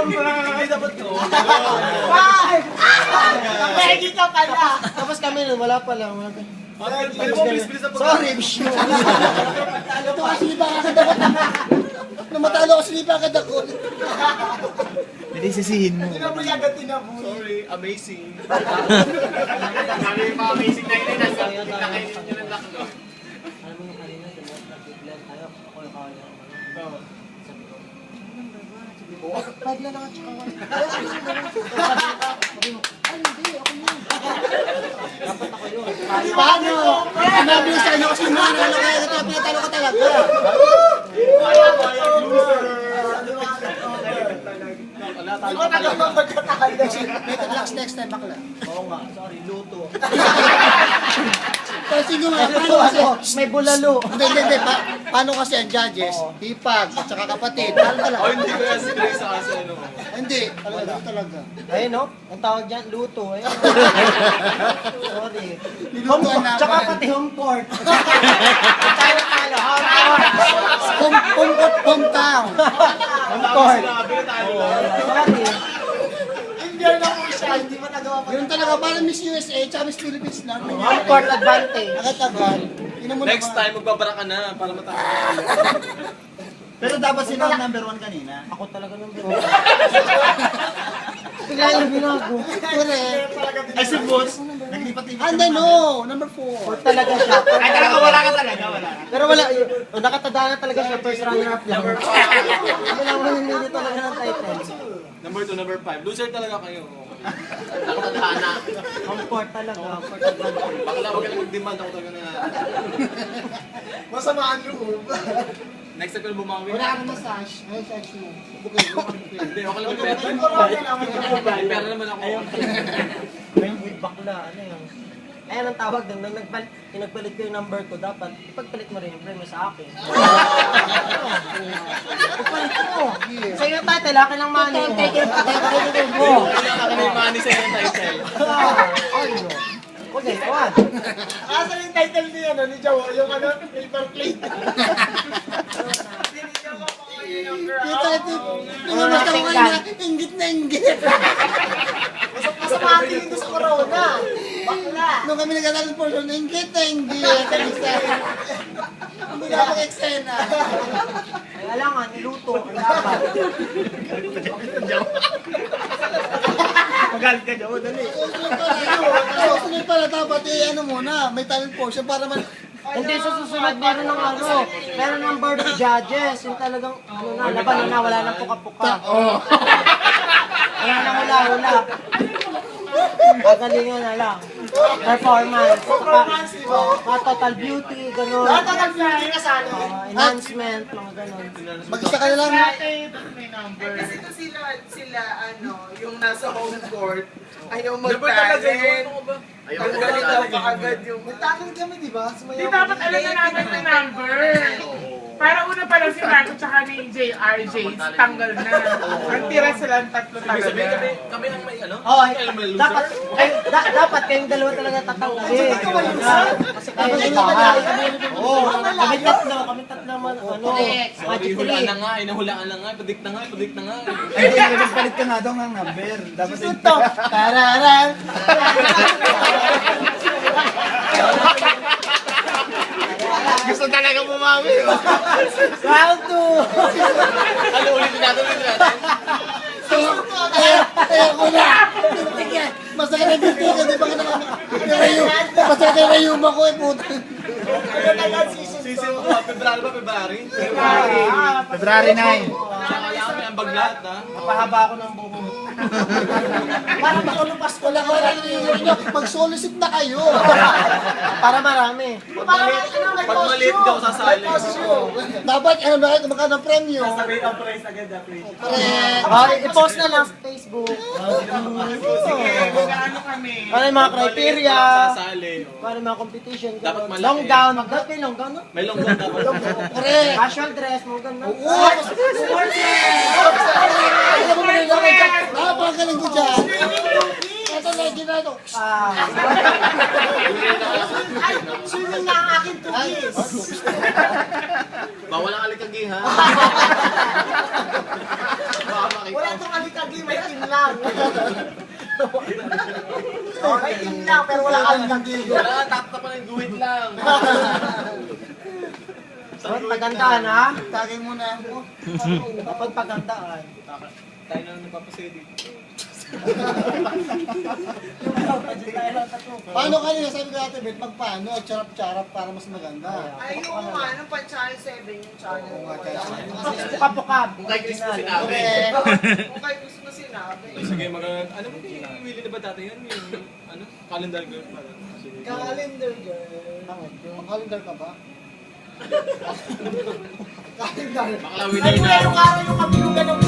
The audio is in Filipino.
Hindi dapat ko. Pegi ka pala. Tapos kami nun, wala pa lang. Sorry, Bish. Ito kasi lipa agad ako. Namatalo kasi lipa agad ako. Hindi sisihin mo. Tinapos agad tinapos. Sorry, amazing. Sabi yung mga amazing na yun, nakainin nyo ng lakno. Alam mo yung kanina, nag-blend tayo. Ako yung kaya. Sabi ko, number one? Sabi ko, 5 na lang at saka 1. Sabi mo, ay hindi, ako yun. Dapat ako yun. Paano? Sinabi ko sa inyo kasi manalo kaya pinatalo ka talaga. Di ba nagawang magkakala? Next time bakla. Oo nga, sorry, luto. Kasi nga, paano kasi? May bulalo. Hindi. Paano kasi ang judges? Hipag, at saka kapatid. Paano talaga? Oh, hindi ko yan sinay sa kasi ano. Hindi, talaga. Ayun no, ang tawag dyan, luto. Eh. Sorry. Nilutuan na Tsaka ako. pati home court. Tayo, home court. Hometown. Home court. Sinabi na tayo lang. Sorry. Indian na po siya, hindi pa nagawa pa. Yun talaga, parang Miss USA, tsaka Miss Philippines lang. Home court advantage. Agad-agad. Yun mo Next naman. time, magbabara ka na para matapos. Pero dapat sino ang number 1 kanina? Ako talaga nung binago. Bigla yung binago. Correct. Ay si Boss, naglipat-lipat. And then, no, number 4. Or talaga siya. Ay talaga wala ka talaga, wala. Pero wala, nakatadaan na talaga siya, first runner-up lang. Hindi lang mamimili talaga ng title. Number 2, number 5. Loser talaga kayo. Nakatadhana. Home court talaga, home court advantage. Bakla, huwag ka na mag-demand ako talaga na. Masamaan loob. Next time ko na bumawi. Wala kang massage. Ay, sash mo. Bukay. Hindi, okay lang mag-pera. May pera naman ako. May bakla, ano yun? Ayan ang tawag doon, nung pinagpalit ko yung number ko, dapat ipagpalit mo rin yung premio sa akin. Ipagpalit ko. Sa iyo title, akin lang money. Take it mo. Kailangan ka na yung money sa yung title. Ay, no. Okay, what? Asan yung title niya, no? Ni Jawo, yung ano, paper plate. Yung title, yung basta ko na, inggit na inggit. Masama tingin ko sa corona. Bakla. Nung kami nagkatalan ng portion, inggit na inggit. Hindi na ako eksena. Ay, alangan, niluto. Ang dapat. Magalit ka dyan, dali. Susunod pala dapat ano muna, may talent portion para man... Hindi, sa susunod meron ng ano, meron ng board of judges. Yung talagang, ano na, laban na, wala nang puka-puka. Wala nang hula-hula. Pagalingan na lang. Performance. Saka total beauty, gano'n. Tagal beauty kasali. Enhancement, mga gano'n. Mag-isa ka na lang. Kasi ito sila yung nasa home court, ayaw Number talaga yun. mag-talent. Ano ba? Tanggalin daw kaagad yung... May talent kami, di ba? Di dapat alam na namin yung number. Para una pa lang si Marco tsaka ni JRJ, tanggal na. Ang tira silang tatlo Ibig sabihin talaga. kami ang may ano? Oh, ay, Kami ang may loser? dapat kayong dalawa talaga tatanggalin. Kasi kayo yung bahay. Oo, kami tatlo naman, ano, Sorry, magic hulaan na three. nga, inahulaan na nga, predict na nga, predict na nga. Ay, nagpalit ka nga daw ng number. Dapat Ito. Tararan. Gusto talaga bumawi. Round 2! Ano, ulitin natin. Ayoko na. Sige. Masakit na dito ka, di ba ka naman? Masakit na yung ko eh, puto. Ano na yan, season Season 2, February ba? February? February 9. Kaya kami ang baglat, ha? Napahaba ako ng buko. Para makulupas ko lang. Mag-solicit na kayo. Para marami. Pag maliit ka ako sasali. Dapat, ano na kayo, kumakain ng premyo. Sabihin ang price agad, price. I-post na lang sa Facebook. Sige, mag-ano kami. Ano yung mga criteria? Sasali. Ano yung mga competition? Dapat Ganun. malaki. Long gown. Dapat may long gown, no? May longgang dapat. Correct. Casual dress, mga ganun. Oo. Alam mo na lang, napakagaling ko dyan. Ito, legend na ito. Swimming na ang aking tugis. Bawal ang alikagi, ha? Baka makita. Wala itong alikagi. team lang. Okay, team lang, pero wala kang nagigil. Wala, tap pa ng guhit lang. Pagandaan ha? Tagay mo na ako. Kapag pagandaan. Tayo na nagpapasaya dito. Paano kanina sabi ko natin, Bet, magpaano? Charap-charap para mas maganda. Ay, yung ano, pa channel 7 yung channel. Oo nga, channel 7. Pukap-pukap. Kung kay Chris mo sinabi. Okay. Kung kayo gusto mo sinabi. Sige, ano mo kay Willie na ba dati yun? Yung, ano, calendar girl pala. Sige. Calendar girl. Calendar ka ba? Baka Ay, wala yung araw yung kabilugan ng